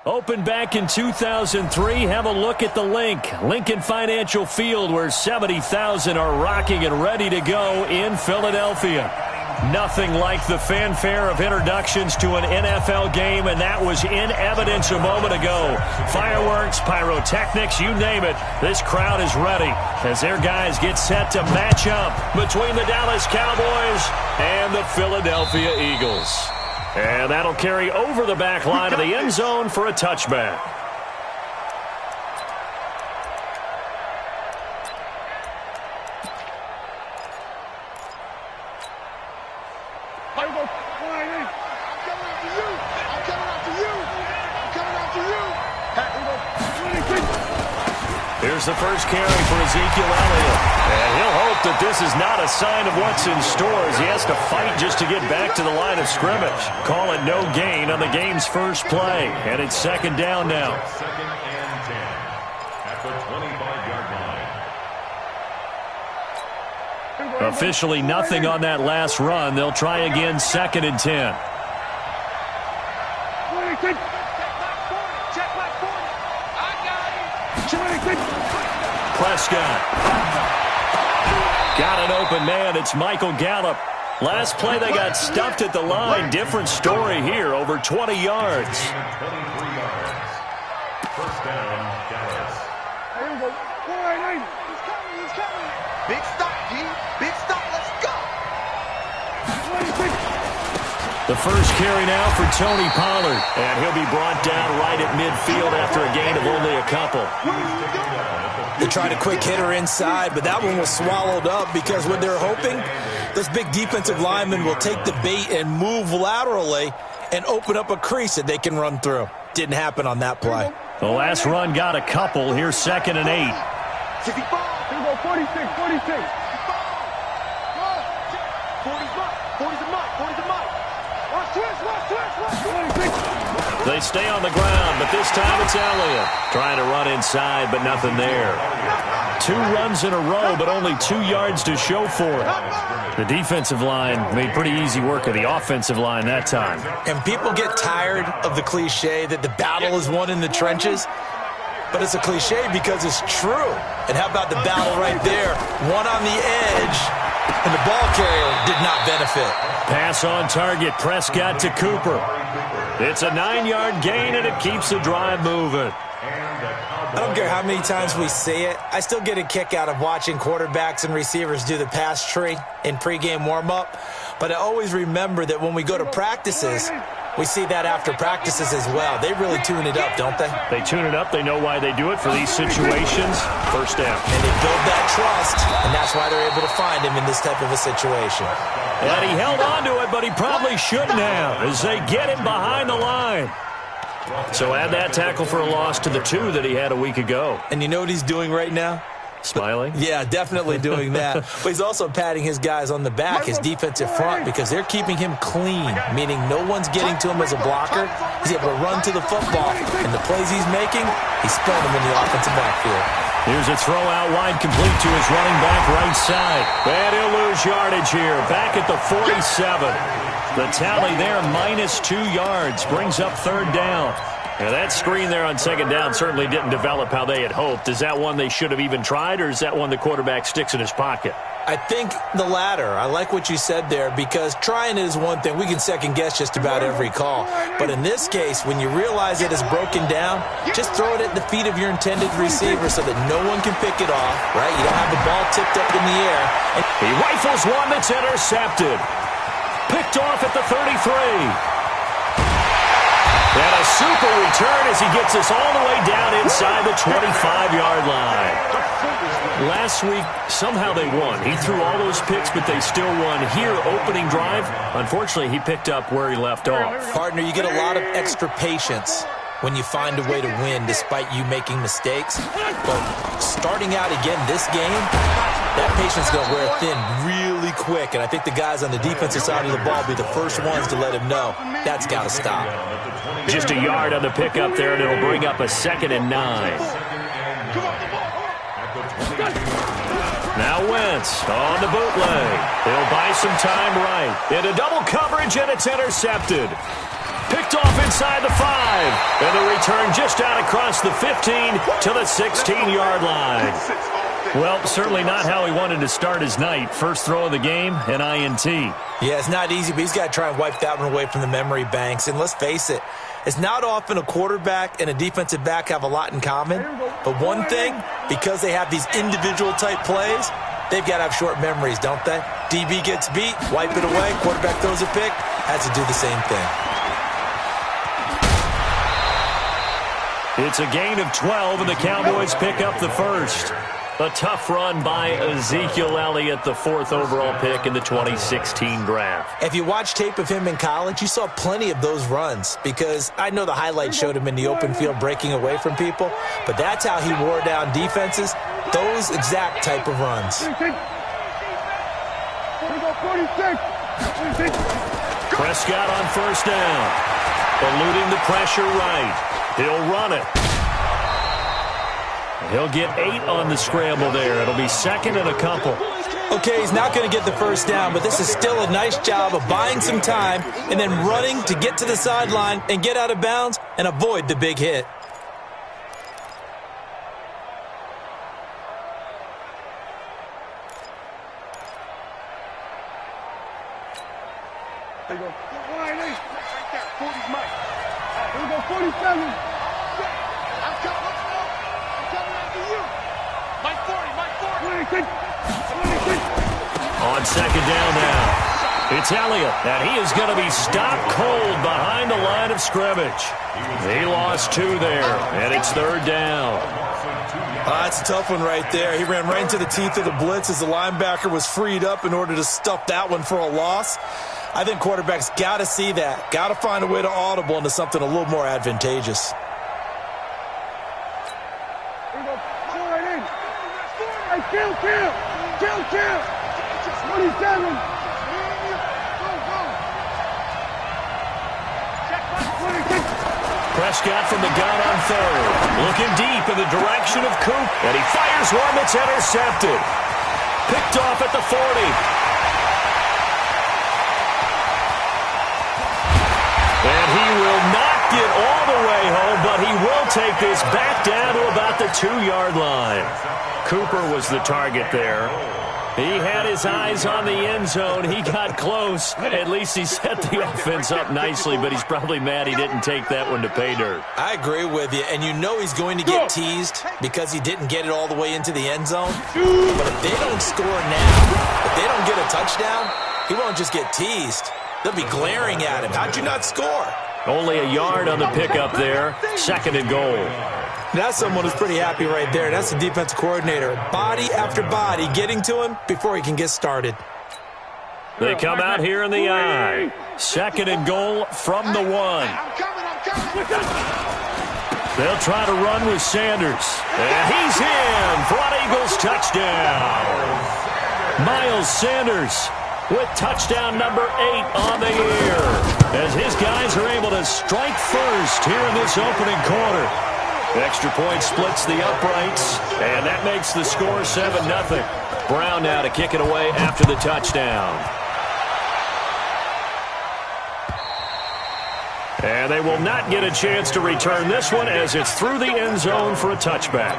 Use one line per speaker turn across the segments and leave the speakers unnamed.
Opened back in 2003. Have a look at the Lincoln Financial Field, where 70,000 are rocking and ready to go in Philadelphia. Nothing like the fanfare of introductions to an NFL game, and that was in evidence a moment ago. Fireworks, pyrotechnics, you name it. This crowd is ready as their guys get set to match up between the Dallas Cowboys and the Philadelphia Eagles. And that'll carry over the back line of the end zone for a touchback. Here's the first carry for Ezekiel Elliott. And he'll hope that this is not a sign of what's in store as he has to fight just to get back to the line of scrimmage. Call it no gain on the game's first play. And it's second down now.
Second and 10 at the 25-yard line.
Officially nothing on that last run. They'll try again second and 10. Prescott. Got an open man. It's Michael Gallup. Last play they got stuffed at the line. Different story here. Over 20 yards.
23 yards. First down, Dallas.
Here we go. He's coming. Big stop, G. Big stop. Let's go.
The first carry now for Tony Pollard. And he'll be brought down right at midfield after a gain of only a couple.
They tried a quick hitter inside, but that one was swallowed up because what they're hoping, those big defensive linemen will take the bait and move laterally and open up a crease that they can run through. Didn't happen on that play.
The last run got a couple. Here's second and 8.
65. Here we go. 46. 46. 40's a mark.
They stay on the ground, but this time it's Elliott. Trying to run inside, but nothing there. 2 runs in a row, but only 2 yards to show for it. The defensive line made pretty easy work of the offensive line that time.
And people get tired of the cliche that the battle is won in the trenches. But it's a cliche because it's true. And how about the battle right there? One on the edge, and the ball carrier did not benefit.
Pass on target, Prescott to Cooper. It's a 9-yard gain, and it keeps the drive moving.
I don't care how many times we see it. I still get a kick out of watching quarterbacks and receivers do the pass tree in pregame warm-up. But I always remember that when we go to practices, we see that after practices as well. They really tune it up, don't they?
They tune it up. They know why they do it for these situations. First down.
And they build that trust, and that's why they're able to find him in this type of a situation.
And he held on to it, but he probably shouldn't have as they get him behind the line. So add that tackle for a loss to the 2 that he had a week ago.
And you know what he's doing right now?
Smiling?
Yeah, definitely doing that. But he's also patting his guys on the back, his defensive front, because they're keeping him clean, meaning no one's getting to him as a blocker. He's able to run to the football, and the plays he's making, he's spelling them in the offensive backfield.
Here's a throw out wide complete to his running back right side. And he'll lose yardage here, back at the 47. The tally there, minus 2 yards, brings up third down. And that screen there on second down certainly didn't develop how they had hoped. Is that one they should have even tried, or is that one the quarterback sticks in his pocket?
I think the latter. I like what you said there, because trying it is one thing. We can second-guess just about every call. But in this case, when you realize it is broken down, just throw it at the feet of your intended receiver so that no one can pick it off, right? You don't have the ball tipped up in the air. And
he rifles one that's intercepted. Picked off at the 33. And a super return as he gets us all the way down inside the 25-yard line. Last week, somehow they won. He threw all those picks, but they still won. Here, opening drive, unfortunately, he picked up where he left off.
Partner, you get a lot of extra patience when you find a way to win despite you making mistakes. But starting out again this game, that patience is going to wear thin really quick. And I think the guys on the defensive side of the ball will be the first ones to let him know that's got to stop.
Just a yard on the pickup there, and it'll bring up a 2nd and 9. Now Wentz on the bootleg. He'll buy some time right. Into double coverage, and it's intercepted. Picked off inside the 5. And the return just out across the 15 to the 16-yard line. Well, certainly not how he wanted to start his night. First throw of the game, an INT.
Yeah, it's not easy, but he's got to try and wipe that one away from the memory banks. And let's face it, it's not often a quarterback and a defensive back have a lot in common. But one thing, because they have these individual type plays, they've got to have short memories, don't they? DB gets beat, wipe it away, quarterback throws a pick, has to do the same thing.
It's a gain of 12, and the Cowboys pick up the first. A tough run by Ezekiel Elliott, the 4th overall pick in the 2016 draft.
If you watch tape of him in college, you saw plenty of those runs because I know the highlights showed him in the open field breaking away from people, but that's how he wore down defenses, those exact type of runs.
Prescott on first down, eluding the pressure right. He'll run it. He'll get 8 on the scramble there. It'll be second and a couple.
Okay, he's not going to get the first down, but this is still a nice job of buying some time and then running to get to the sideline and get out of bounds and avoid the big hit.
There you go. Line 8. Right there. 40's Mike. Here we go, 47. I'm coming. Let's go. I'm coming after you. Mike 40. Mike 40.
On second down now, it's Elliott, and he is going to be stopped cold behind the line of scrimmage. He lost 2 there, and it's third down.
That's a tough one right there. He ran right into the teeth of the blitz as the linebacker was freed up in order to stuff that one for a loss. I think quarterbacks got to see that. Got to find a way to audible into something a little more advantageous.
Here we go. Go right in. Hey, kill. 27. Go.
Prescott from the gun on third, looking deep in the direction of Coop, and he fires one that's intercepted. Picked off at the 40. And he will not get all the way home, but he will take this back down to about the 2-yard line. Cooper was the target there. He had his eyes on the end zone. He got close. At least he set the offense up nicely, but he's probably mad he didn't take that one to pay dirt.
I agree with you, and you know he's going to get teased because he didn't get it all the way into the end zone. But if they don't score now, if they don't get a touchdown, he won't just get teased. They'll be glaring at him. How'd you not score?
Only a yard on the pickup there. Second and goal.
That's someone who's pretty happy right there. That's the defensive coordinator. Body after body getting to him before he can get started.
They come out here in the eye. Second and goal from the 1.
I'm coming.
They'll try to run with Sanders. And he's in for an Eagles touchdown. Miles Sanders with touchdown number 8 on the year, as his guys are able to strike first here in this opening quarter. Extra point splits the uprights, and that makes the score 7-0. Brown now to kick it away after the touchdown. And they will not get a chance to return this one as it's through the end zone for a touchback.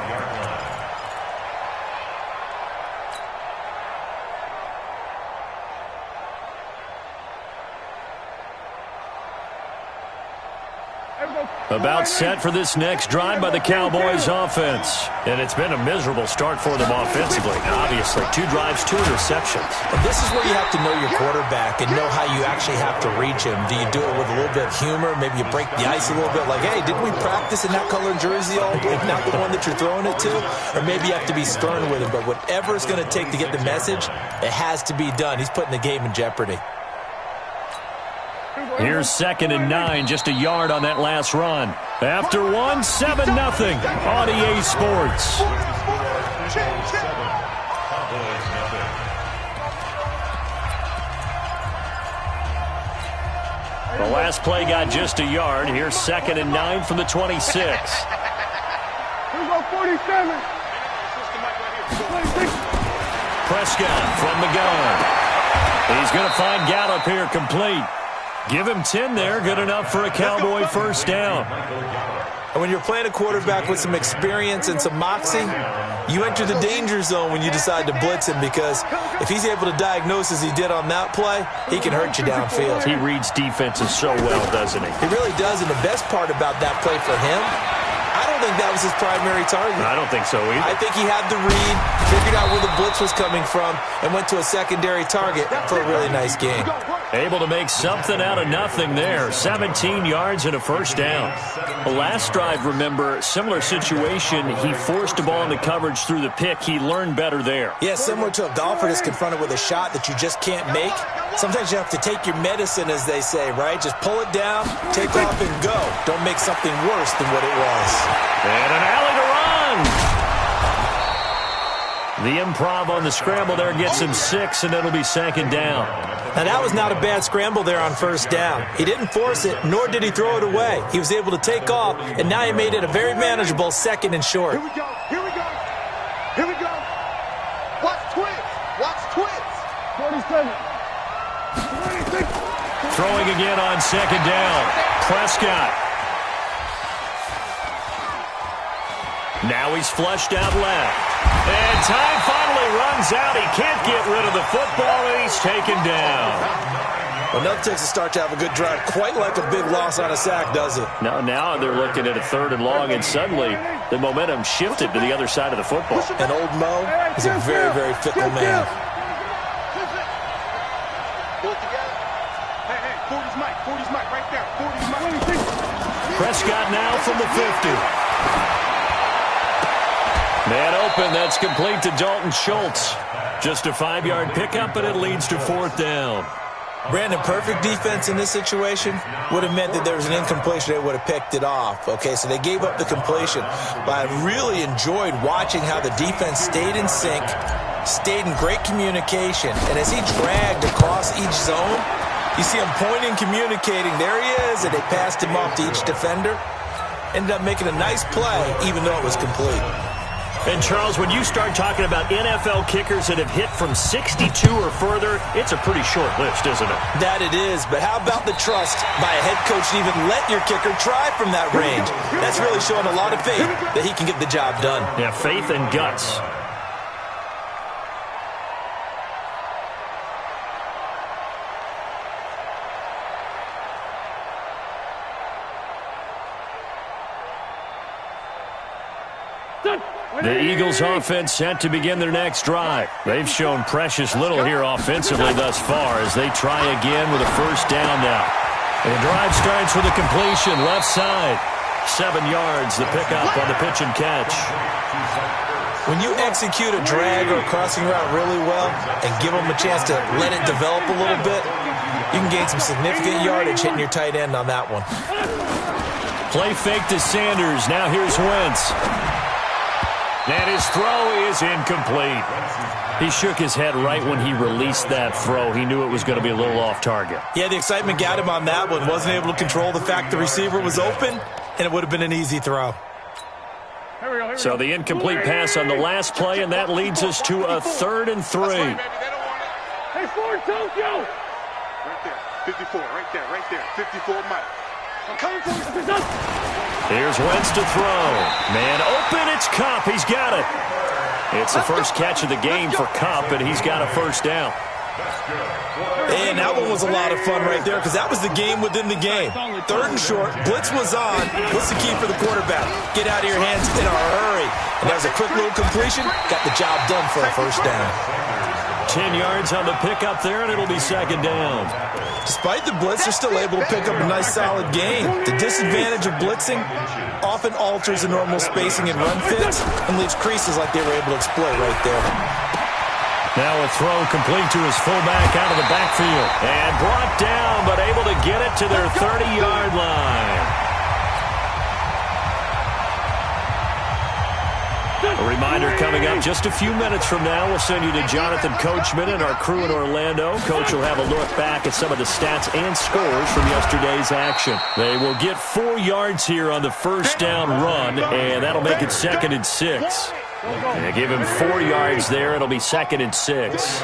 About set for this next drive by the Cowboys offense. And it's been a miserable start for them offensively. Obviously, 2 drives, 2 interceptions.
And this is where you have to know your quarterback and know how you actually have to reach him. Do you do it with a little bit of humor? Maybe you break the ice a little bit like, hey, didn't we practice in that color jersey all day? Not the one that you're throwing it to? Or maybe you have to be stern with him. But whatever it's going to take to get the message, it has to be done. He's putting the game in jeopardy.
Here's second and 9, just a yard on that last run. After 1, 7-0 on EA Sports. The last play got just a yard. Here's second and 9 from the 26.
Here we go, 47.
Prescott from the gun. He's going to find Gallup here complete. Give him 10 there. Good enough for a Cowboy first down.
And when you're playing a quarterback with some experience and some moxie, you enter the danger zone when you decide to blitz him, because if he's able to diagnose as he did on that play, he can hurt you downfield.
He reads defenses so well, doesn't he?
He really does, and the best part about that play for him, I don't think that was his primary target.
I don't think so either.
I think he had the read, figured out where the blitz was coming from, and went to a secondary target for a really nice game.
Able to make something out of nothing there. 17 yards and a first down. The last drive, remember, similar situation. He forced the ball into coverage through the pick. He learned better there.
Yeah, similar to a golfer that's confronted with a shot that you just can't make. Sometimes you have to take your medicine, as they say, right? Just pull it down, take off, and go. Don't make something worse than what it was.
And an alley to run. The improv on the scramble there gets him 6, and it'll be second down.
Now, that was not a bad scramble there on first down. He didn't force it, nor did he throw it away. He was able to take off, and now he made it a very manageable second and short.
Here we go. Here we go. Here we go. Watch twins. Watch twins. 47. 26.
Throwing again on second down. Prescott. Now he's flushed out left. And time finally runs out. He can't get rid of the football, and he's taken down.
Well, nothing takes a start to have a good drive, quite like a big loss on a sack, does it?
Now they're looking at a 3rd and long, and suddenly the momentum shifted to the other side of the football.
And old Mo is a very, very fickle man.
Pull it together. Hey, 40's Mike. 40's Mike right there. 40's Mike.
Prescott now from the 50. Man open, that's complete to Dalton Schultz. Just a 5-yard pickup, and it leads to 4th down.
Brandon, perfect defense in this situation would have meant that there was an incompletion. They would have picked it off. Okay, so they gave up the completion. But I really enjoyed watching how the defense stayed in sync, stayed in great communication. And as he dragged across each zone, you see him pointing, communicating. There he is, and they passed him off to each defender. Ended up making a nice play, even though it was complete.
And, Charles, when you start talking about NFL kickers that have hit from 62 or further, it's a pretty short list, isn't it?
That it is, but how about the trust by a head coach to even let your kicker try from that range? That's really showing a lot of faith that he can get the job done.
Yeah, faith and guts. The Eagles offense set to begin their next drive. They've shown precious little here offensively thus far as they try again with a first down now. And the drive starts with a completion left side. 7 yards, the pickup on the pitch and catch.
When you execute a drag or a crossing route really well and give them a chance to let it develop a little bit, you can gain some significant yardage hitting your tight end on that one.
Play fake to Sanders. Now here's Wentz. And his throw is incomplete. He shook his head right when he released that throw. He knew it was going to be a little off target.
Yeah, the excitement got him on that one. Wasn't able to control the fact the receiver was open, and it would have been an easy throw.
So the incomplete pass on the last play, and that leads us to a 3rd and 3.
Hey, Ford, Tokyo! Right there, 54, right there, 54 Mike. I'm coming for you.
Here's Wentz to throw. Man open, it's Kupp. He's got it. It's the first catch of the game for Kupp, and he's got a first down.
And that one was a lot of fun right there because that was the game within the game. 3rd and short, blitz was on. What's the key for the quarterback? Get out of your hands in a hurry. And that was a quick little completion. Got the job done for a first down.
10 yards on the pickup there, and it'll be second down.
Despite the blitz, they're still able to pick up a nice, solid gain. The disadvantage of blitzing often alters the normal spacing and run fits and leaves creases like they were able to exploit right there.
Now a throw complete to his fullback out of the backfield. And brought down, but able to get it to their 30-yard line. A reminder coming up just a few minutes from now, we'll send you to Jonathan Coachman and our crew in Orlando. Coach will have a look back at some of the stats and scores from yesterday's action. They will get 4 yards here on the first down run, and that'll make it 2nd and 6. And give him 4 yards there. It'll be 2nd and 6.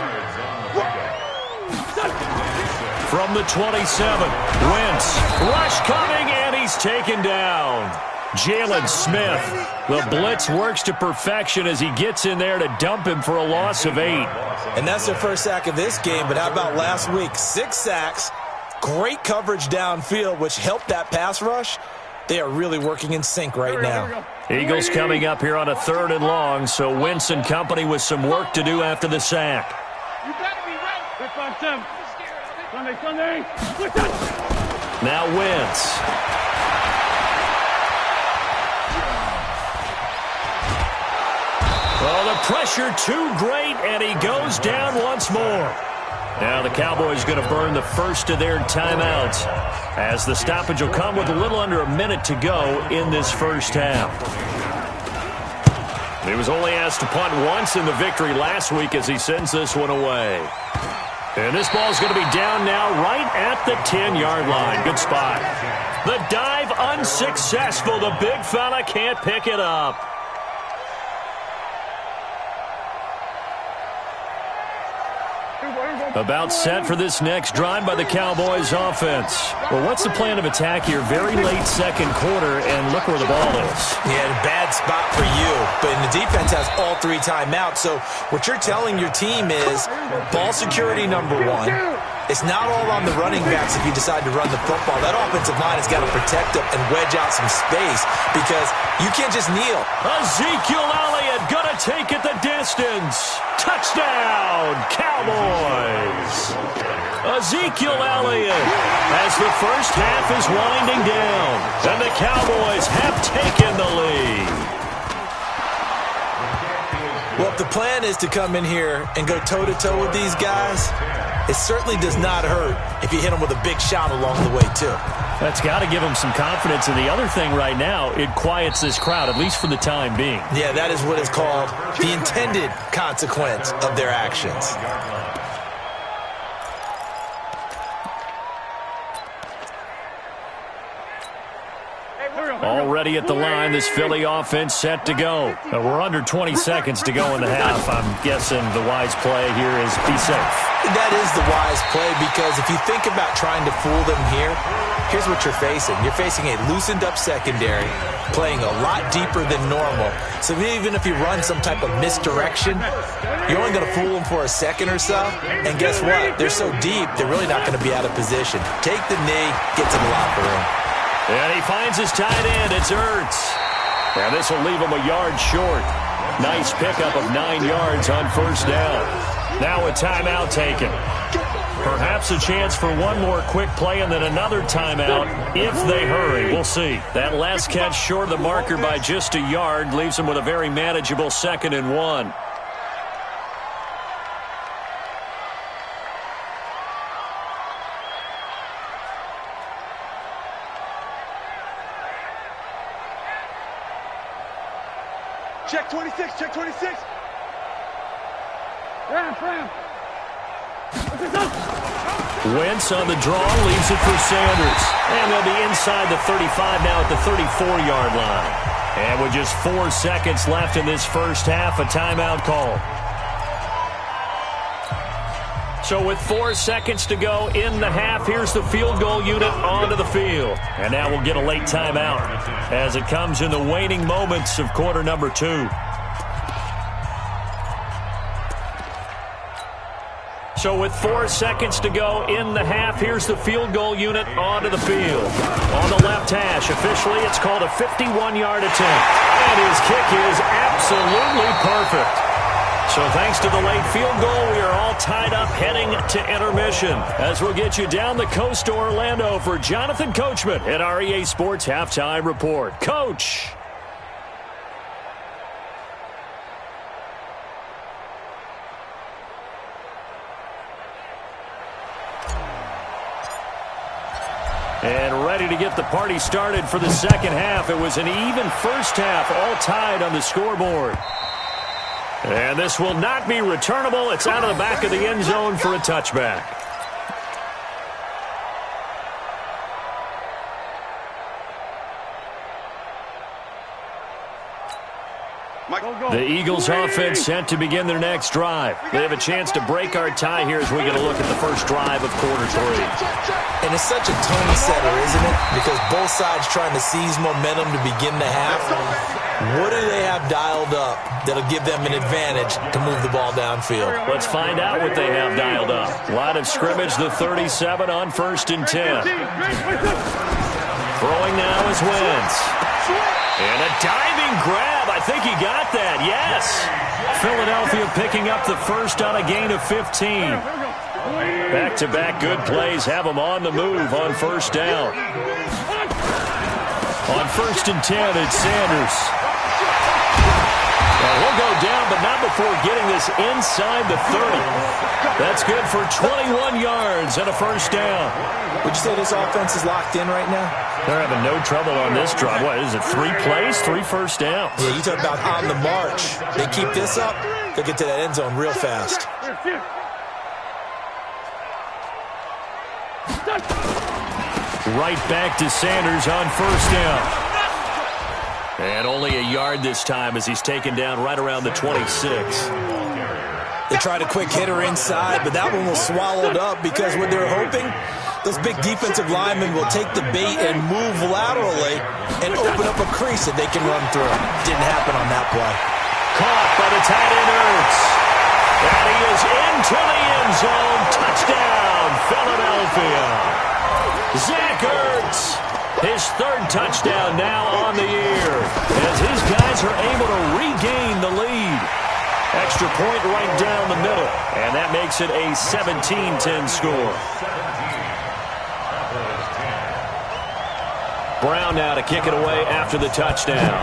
From the 27, Wentz. Rush coming, and he's taken down. Jalen Smith. The blitz works to perfection as he gets in there to dump him for a loss of 8.
And that's their first sack of this game, but how about last week? 6 sacks, great coverage downfield, which helped that pass rush. They are really working in sync right now.
Eagles coming up here on a 3rd and long, so Wentz and company with some work to do after the sack.
You better be ready. Sunday.
Now Wentz. Oh, the pressure too great, and he goes down once more. Now the Cowboys going to burn the first of their timeouts as the stoppage will come with a little under a minute to go in this first half. He was only asked to punt once in the victory last week as he sends this one away. And this ball is going to be down now right at the 10-yard line. Good spot. The dive unsuccessful. The big fella can't pick it up. About set for this next drive by the Cowboys offense. Well, what's the plan of attack here? Very late second quarter, and look where the ball is.
Yeah, bad spot for you, but the defense has all 3 timeouts. So what you're telling your team is ball security number 1. It's not all on the running backs if you decide to run the football. That offensive line has got to protect them and wedge out some space because you can't just kneel.
Ezekiel Elliott going to take it the distance. Touchdown, Cowboys. Ezekiel Elliott as the first half is winding down, and the Cowboys have taken the lead.
Well, if the plan is to come in here and go toe-to-toe with these guys, it certainly does not hurt if you hit them with a big shot along the way, too.
That's got to give them some confidence. And the other thing right now, it quiets this crowd, at least for the time being.
Yeah, that is what is called the intended consequence of their actions.
Already at the line, this Philly offense set to go. We're under 20 seconds to go in the half. I'm guessing the wise play here is be safe.
That is the wise play because if you think about trying to fool them here, here's what you're facing. You're facing a loosened up secondary, playing a lot deeper than normal. So even if you run some type of misdirection, you're only going to fool them for a second or so. And guess what? They're so deep, they're really not going to be out of position. Take the knee, get to the locker room.
And he finds his tight end. It's Ertz. And this will leave him a yard short. Nice pickup of 9 yards on first down. Now a timeout taken. Perhaps a chance for one more quick play and then another timeout if they hurry. We'll see. That last catch short of the marker by just a yard leaves him with a very manageable 2nd and 1.
Check 26, check 26. Ram.
Wentz on the draw, leaves it for Sanders. And they'll be inside the 35 now at the 34-yard line. And with just 4 seconds left in this first half, a timeout call. So with 4 seconds to go in the half, here's the field goal unit onto the field. And now we'll get a late timeout as it comes in the waning moments of quarter number 2. So with 4 seconds to go in the half, here's the field goal unit onto the field. On the left hash, officially it's called a 51-yard attempt. And his kick is absolutely perfect. So thanks to the late field goal, we are all tied up heading to intermission as we'll get you down the coast to Orlando for Jonathan Coachman at our EA Sports Halftime Report. Coach! And ready to get the party started for the second half. It was an even first half, all tied on the scoreboard. And this will not be returnable. It's out of the back of the end zone for a touchback. The Eagles offense set to begin their next drive. They have a chance to break our tie here as we get a look at the first drive of quarter 3.
And it's such a tone setter, isn't it? Because both sides trying to seize momentum to begin the half. What do they have dialed up that'll give them an advantage to move the ball downfield?
Let's find out what they have dialed up. Line of scrimmage, the 37 on 1st and 10. Throwing now is Wentz. And a diving grab. I think he got that. Yes. Philadelphia picking up the first on a gain of 15. Back-to-back good plays have them on the move on 1st down. On 1st and 10, it's Sanders. Well, he'll go down, but not before getting this inside the 30. That's good for 21 yards and a 1st down.
Would you say this offense is locked in right now?
They're having no trouble on this drive. What is it, 3 plays, 3 first downs?
Yeah, you talk about on the march. They keep this up, they'll get to that end zone real fast.
Right back to Sanders on 1st down. And only a yard this time as he's taken down right around the 26.
They tried a quick hitter inside, but that one was swallowed up because what they're hoping, those big defensive linemen will take the bait and move laterally and open up a crease that they can run through. Didn't happen on that play.
Caught by the tight end Ertz. And he is into the end zone. Touchdown, Philadelphia. Zach Ertz. His 3rd touchdown now on the year as his guys are able to regain the lead. Extra point right down the middle, and that makes it a 17-10 score. Brown now to kick it away after the touchdown.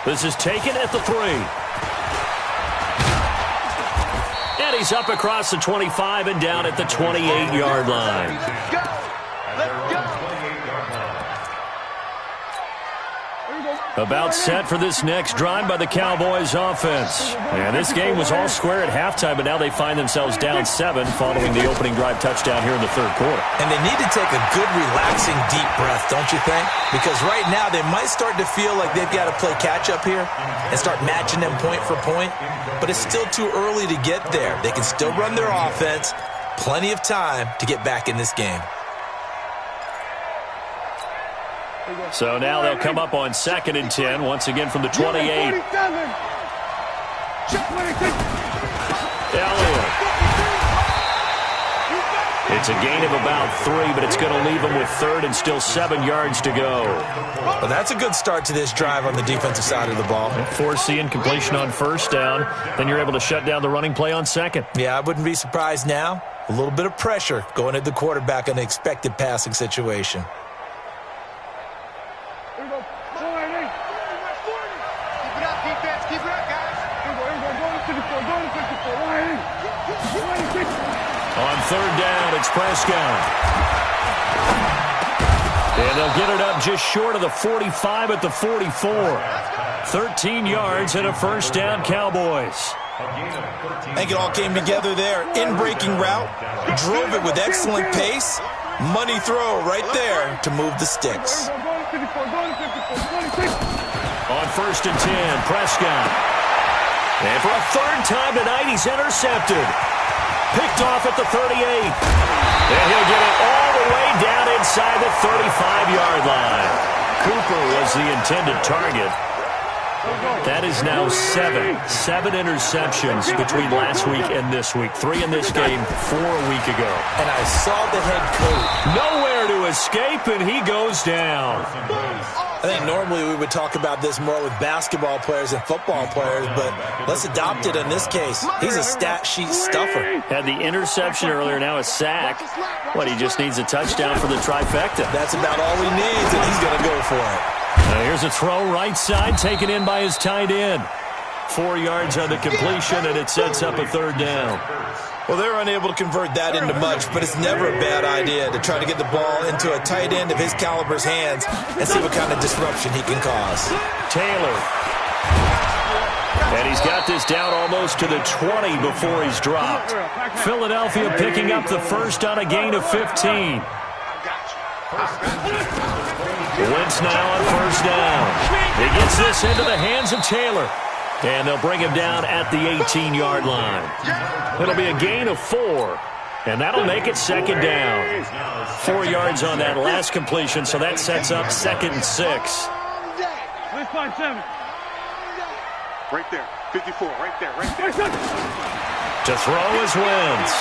This is taken at the 3. And he's up across the 25 and down at the 28-yard line. About set for this next drive by the Cowboys offense. And this game was all square at halftime, but now they find themselves down 7 following the opening drive touchdown here in the 3rd quarter.
And they need to take a good, relaxing, deep breath, don't you think? Because right now they might start to feel like they've got to play catch-up here and start matching them point for point. But it's still too early to get there. They can still run their offense. Plenty of time to get back in this game.
So now they'll come up on 2nd and 10, once again from the 28. Elliott. It's a gain of about 3, but it's going to leave them with 3rd and still 7 yards to go.
Well, that's a good start to this drive on the defensive side of the ball.
Force the incompletion on 1st down, then you're able to shut down the running play on 2nd.
Yeah, I wouldn't be surprised now. A little bit of pressure going at the quarterback in an expected passing situation.
On 3rd down, it's Prescott. And they'll get it up just short of the 45 at the 44. 13 yards and a 1st down, Cowboys.
I think it all came together there. In-breaking route, drove it with excellent pace. Money throw right there to move the sticks.
On 1st and 10, Prescott. And for a 3rd time tonight, he's intercepted. Picked off at the 38. And he'll get it all the way down inside the 35-yard line. Cooper was the intended target. That is now 7 interceptions between last week and this week. 3 in this game, 4 a week ago.
And I saw the head coach.
Nowhere to escape, and he goes down.
I think normally we would talk about this more with basketball players and football players, but let's adopt it in this case. He's a stat sheet stuffer.
Had the interception earlier, now a sack. What, he just needs a touchdown for the trifecta.
That's about all he needs, and he's going to go for it.
Here's a throw right side, taken in by his tight end. 4 yards on the completion, and it sets up a 3rd down.
Well, they're unable to convert that into much, but it's never a bad idea to try to get the ball into a tight end of his caliber's hands and see what kind of disruption he can cause.
Taylor. And he's got this down almost to the 20 before he's dropped. Philadelphia picking up the first on a gain of 15. Wentz now on first down. He gets this into the hands of Taylor. And they'll bring him down at the 18-yard line. It'll be a gain of 4. And that'll make it second down. 4 yards on that last completion, so that sets up 2nd and 6.
Let's find 7. Right there. 54. Right there. Right there.
To throw is Wentz.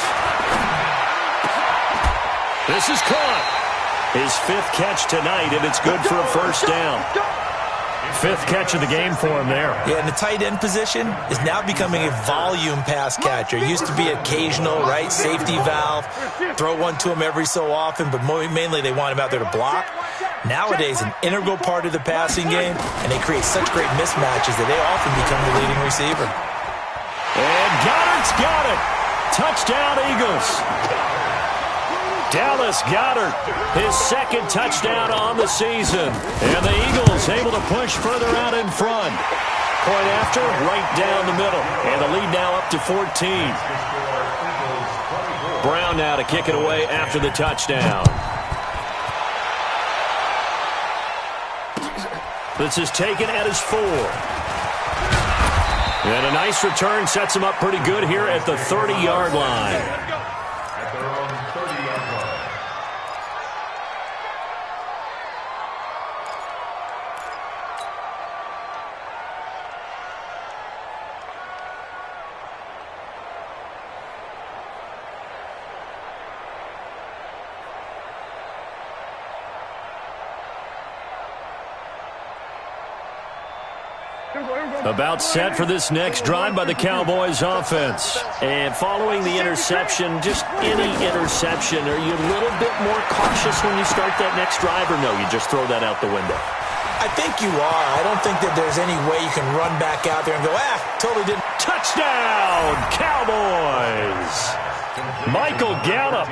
This is caught. His 5th catch tonight, and it's good for a first down. 5th catch of the game for him there.
Yeah, and the tight end position is now becoming a volume pass catcher. Used to be occasional, right, safety valve. Throw one to him every so often, but mainly they want him out there to block. Nowadays, an integral part of the passing game, and they create such great mismatches that they often become the leading receiver.
And Goddard's got it. Touchdown, Eagles. Dallas Goedert, his 2nd touchdown on the season. And the Eagles able to push further out in front. Point after, right down the middle. And the lead now up to 14. Brown now to kick it away after the touchdown. This is taken at his 4. And a nice return sets him up pretty good here at the 30-yard line. About set for this next drive by the Cowboys offense. And following the interception, just any interception, are you a little bit more cautious when you start that next drive, or no, you just throw that out the window?
I think you are. I don't think that there's any way you can run back out there and go, totally didn't.
Touchdown, Cowboys! Michael Gallup,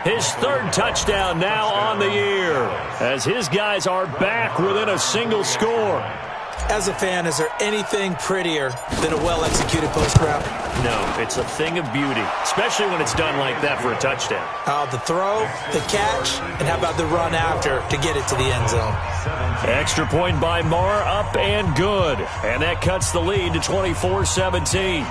his 3rd touchdown now on the year, as his guys are back within a single score.
As a fan, is there anything prettier than a well-executed post route?
No, it's a thing of beauty, especially when it's done like that for a touchdown.
The throw, the catch, and how about the run after to get it to the end zone?
Extra point by Marr, up and good. And that cuts the lead to 24-17.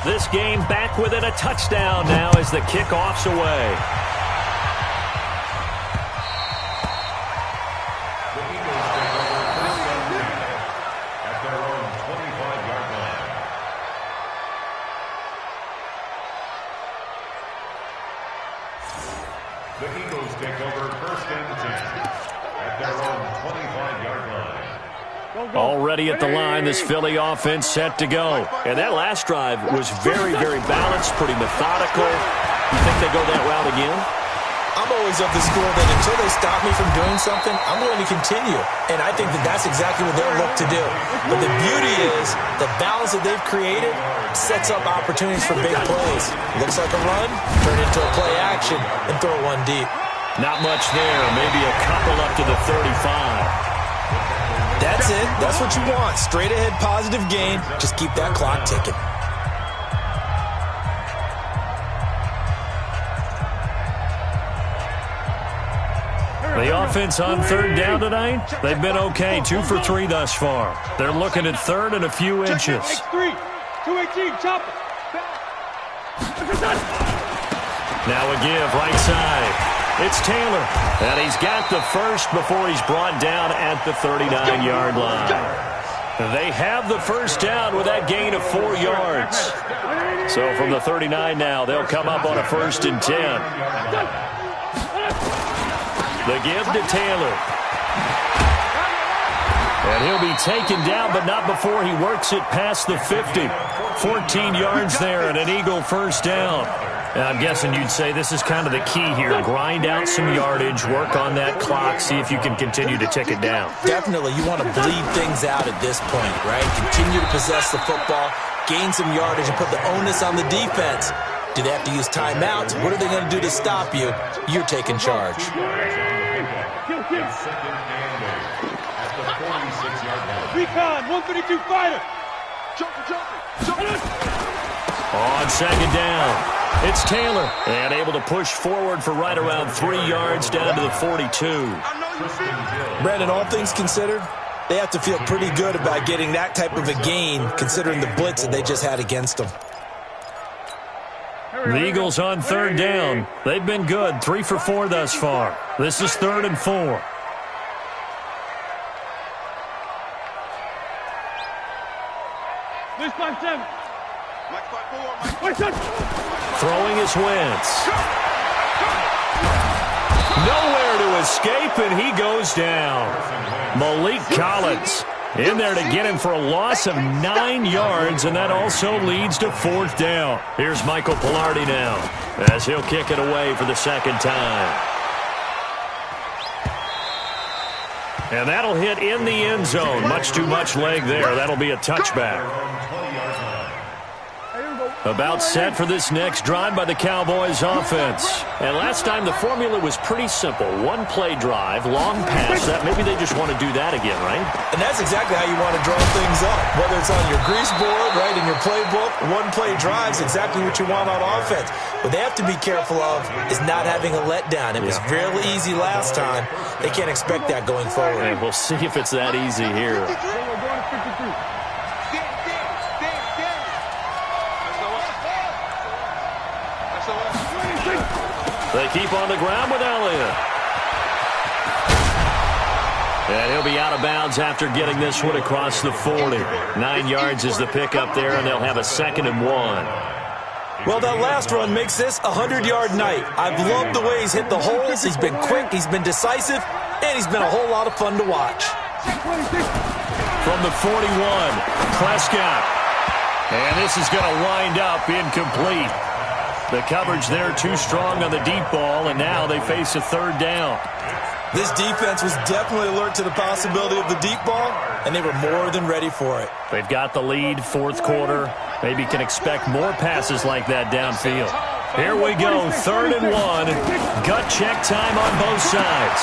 This game back within a touchdown now as the kickoff's away.
At their own 25-yard line. The Eagles take over 1st and 10 at their own 25-yard line.
Already at the line, this Philly offense set to go. And that last drive was very, very balanced, pretty methodical. You think they go that route again?
I'm always of the school that until they stop me from doing something, I'm going to continue. And I think that that's exactly what they'll look to do. But the beauty is the balance that they've created sets up opportunities for big plays. Looks like a run, turn it into a play action, and throw one deep.
Not much there. Maybe a couple up to the 35.
That's it. That's what you want. Straight ahead positive gain. Just keep that clock ticking.
The offense on 3rd down tonight, they've been okay. 2 for 3 thus far. They're looking at 3rd and a few inches.
X3, 218, chop it.
Now a give right side. It's Taylor, and he's got the first before he's brought down at the 39-yard line. They have the first down with that gain of 4 yards. So from the 39 now, they'll come up on a 1st and 10. The give to Taylor. And he'll be taken down, but not before he works it past the 50. 14 yards there and an Eagle first down. Now, I'm guessing you'd say this is kind of the key here. Grind out some yardage, work on that clock, see if you can continue to tick it down.
Definitely. You want to bleed things out at this point, right? Continue to possess the football, gain some yardage, and put the onus on the defense. Do they have to use timeouts? What are they going to do to stop you? You're taking charge.
Recon, 132 fighter. Jumping.
On second down, it's Taylor. And able to push forward for right around 3 yards down to the 42.
Brandon, all things considered, they have to feel pretty good about getting that type of a gain considering the blitz that they just had against them.
The Eagles on third down. They've been good, 3 for 4 thus far. This is 3rd and 4.
This 5-7.
Throwing is Wentz. Nowhere to escape, and he goes down. Malik Collins in there to get him for a loss of 9 yards, and that also leads to 4th down. Here's Michael Pilardi now as he'll kick it away for the second time. And that'll hit in the end zone. Much too much leg there. That'll be a touchback. About set for this next drive by the Cowboys offense. And last time the formula was pretty simple. 1-play drive, long pass. That maybe they just want to do that again, right?
And that's exactly how you want to draw things up. Whether it's on your grease board, right, in your playbook, 1-play drive's exactly what you want on offense. What they have to be careful of is not having a letdown. It was fairly easy last time. They can't expect that going forward.
And we'll see if it's that easy here. They keep on the ground with Elliott. And he'll be out of bounds after getting this one across the 40. 9 yards is the pickup there, and they'll have a 2nd and 1.
Well, that last run makes this a 100-yard night. I've loved the way he's hit the holes. He's been quick, he's been decisive, and he's been a whole lot of fun to watch.
From the 41, Prescott. And this is going to wind up incomplete. The coverage there too strong on the deep ball, and now they face a 3rd down.
This defense was definitely alert to the possibility of the deep ball, and they were more than ready for it.
They've got the lead, 4th quarter. Maybe can expect more passes like that downfield. Here we go, 3rd and 1. Gut check time on both sides.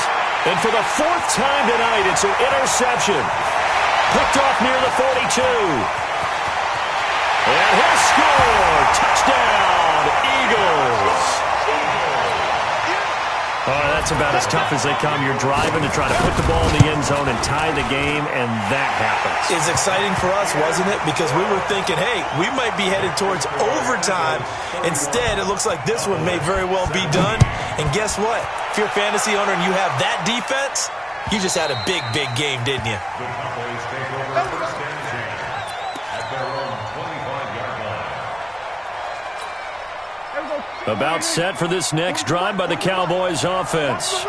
And for the 4th time tonight, it's an interception. Picked off near the 42. And he'll score. Touchdown, Eagles. That's about as tough as they come. You're driving to try to put the ball in the end zone and tie the game, and that happens.
It's exciting for us, wasn't it? Because we were thinking, hey, we might be headed towards overtime. Instead, it looks like this one may very well be done. And guess what? If you're a fantasy owner and you have that defense, you just had a big, big game, didn't you?
About set for this next drive by the Cowboys offense.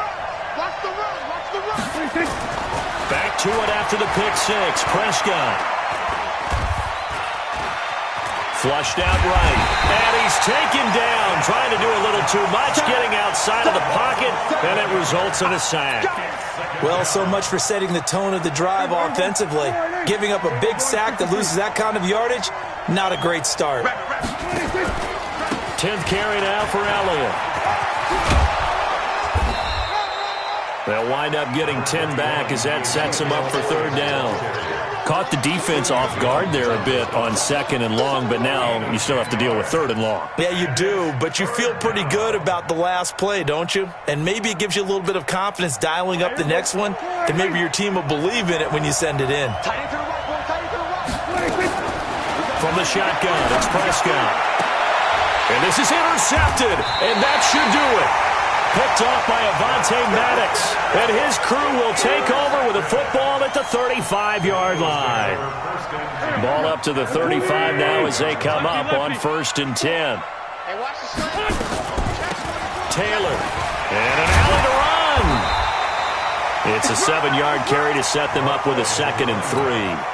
Back to it after the pick six. Prescott. Flushed out right. And he's taken down. Trying to do a little too much. Getting outside of the pocket. And it results in a sack.
Well, so much for setting the tone of the drive offensively. Giving up a big sack that loses that kind of yardage, not a great start.
10th carry now for Elliott. They'll wind up getting 10 back as that sets them up for 3rd down. Caught the defense off guard there a bit on 2nd and long, but now you still have to deal with 3rd and long.
Yeah, you do, but you feel pretty good about the last play, don't you? And maybe it gives you a little bit of confidence dialing up the next one, that maybe your team will believe in it when you send it in.
From the shotgun, it's Prescott. And this is intercepted, and that should do it. Picked off by Avonte Maddox, and his crew will take over with a football at the 35-yard line. Ball up to the 35 now as they come up on 1st and 10. Taylor, and an alley to run. It's a 7-yard carry to set them up with a 2nd and 3.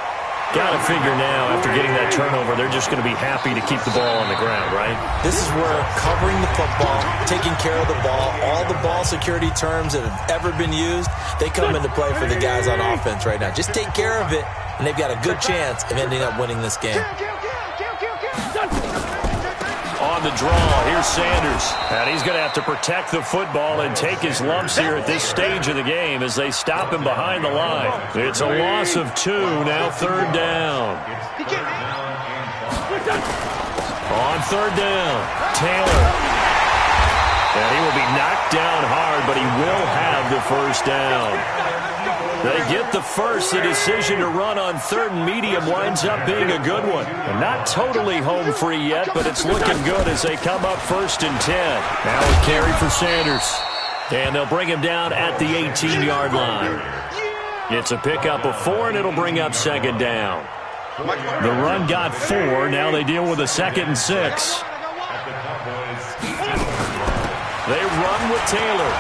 Got to figure now, after getting that turnover, they're just going to be happy to keep the ball on the ground, right?
This is where covering the football, taking care of the ball, all the ball security terms that have ever been used, they come into play for the guys on offense right now. Just take care of it, and they've got a good chance of ending up winning this game.
On on the draw. Here's Sanders. And he's going to have to protect the football and take his lumps here at this stage of the game as they stop him behind the line. It's a loss of 2, now 3rd down. On 3rd down, Taylor. And he will be knocked down hard, but he will have the 1st down. They get the first. The decision to run on 3rd and medium winds up being a good one. Not totally home free yet, but it's looking good as they come up 1st and 10. Now a carry for Sanders. And they'll bring him down at the 18-yard line. It's a pickup of 4, and it'll bring up 2nd down. The run got 4. Now they deal with a 2nd and 6. They run with Taylor.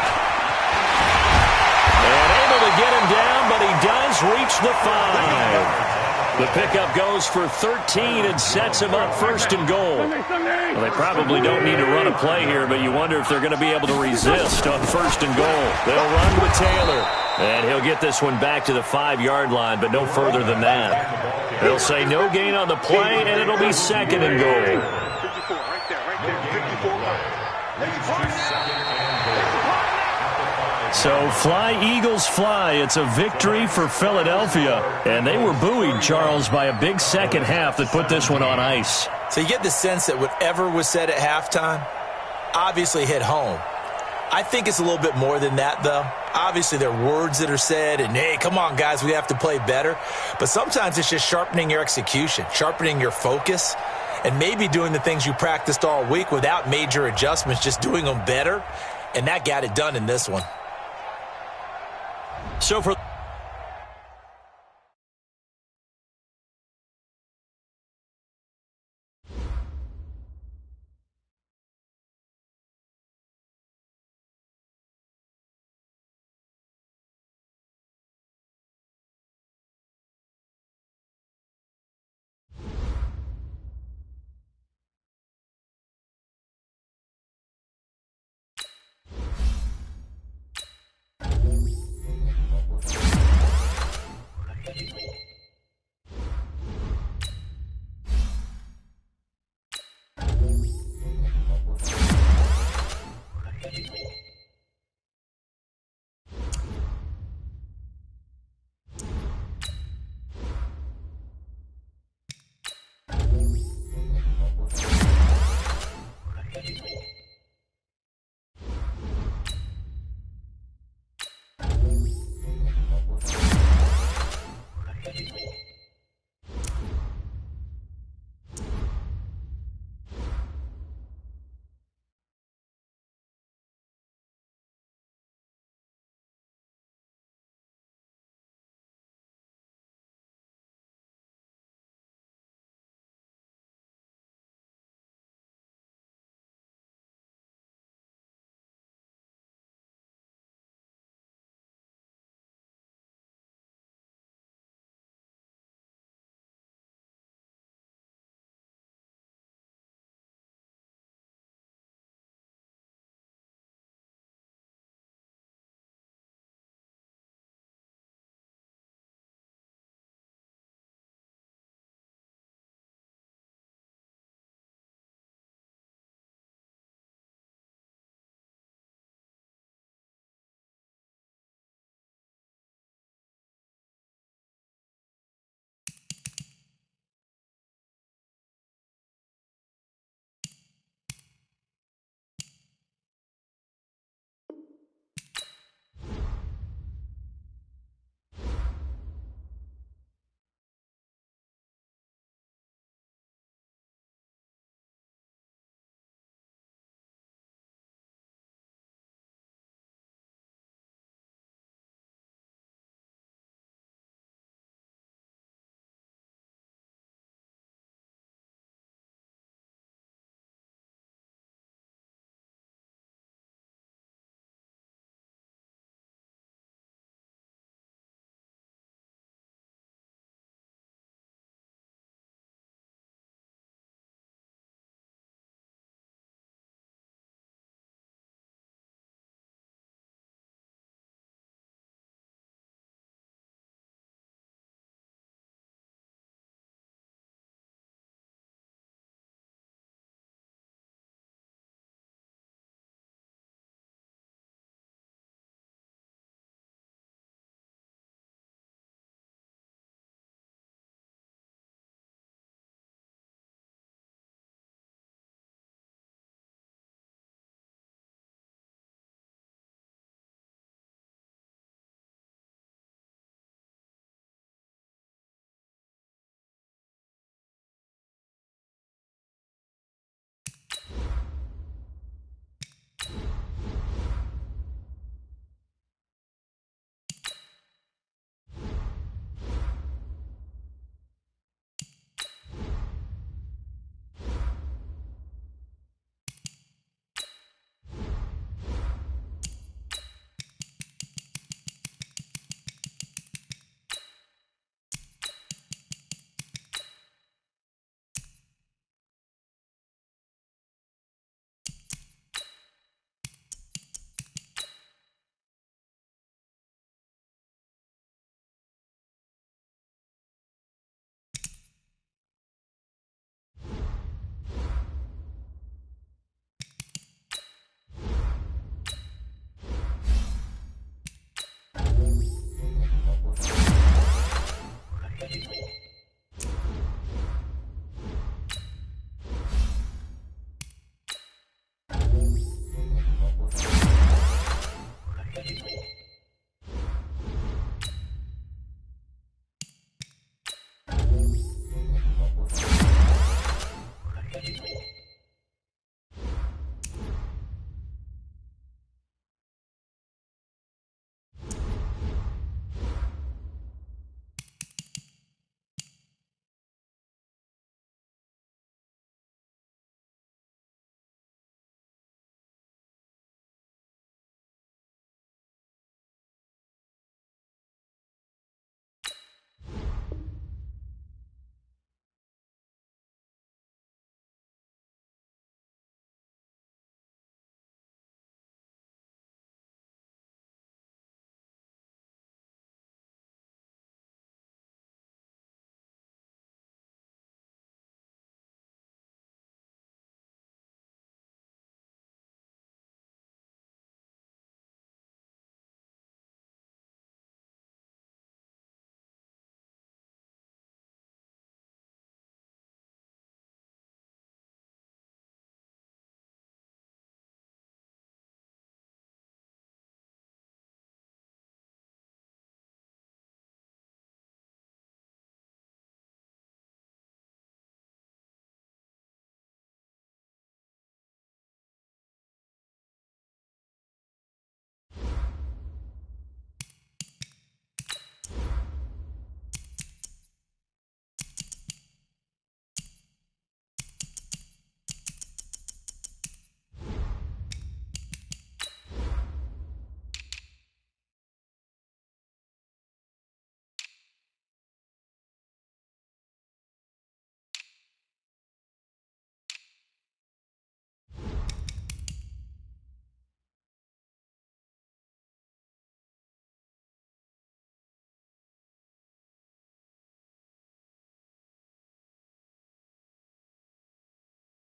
And able to get him down, but he does reach the 5. The pickup goes for 13 and sets him up 1st and goal. Well, they probably don't need to run a play here, but you wonder if they're going to be able to resist on 1st and goal. They'll run with Taylor. And he'll get this one back to the 5-yard line, but no further than that. They'll say no gain on the play, and it'll be 2nd and goal.
54, right there, 54.
So fly, Eagles, fly. It's a victory for Philadelphia. And they were buoyed, Charles, by a big 2nd half that put this one on ice.
So you get the sense that whatever was said at halftime obviously hit home. I think it's a little bit more than that, though. Obviously, there are words that are said, and, hey, come on, guys, we have to play better. But sometimes it's just sharpening your execution, sharpening your focus, and maybe doing the things you practiced all week without major adjustments, just doing them better. And that got it done in this one.
So for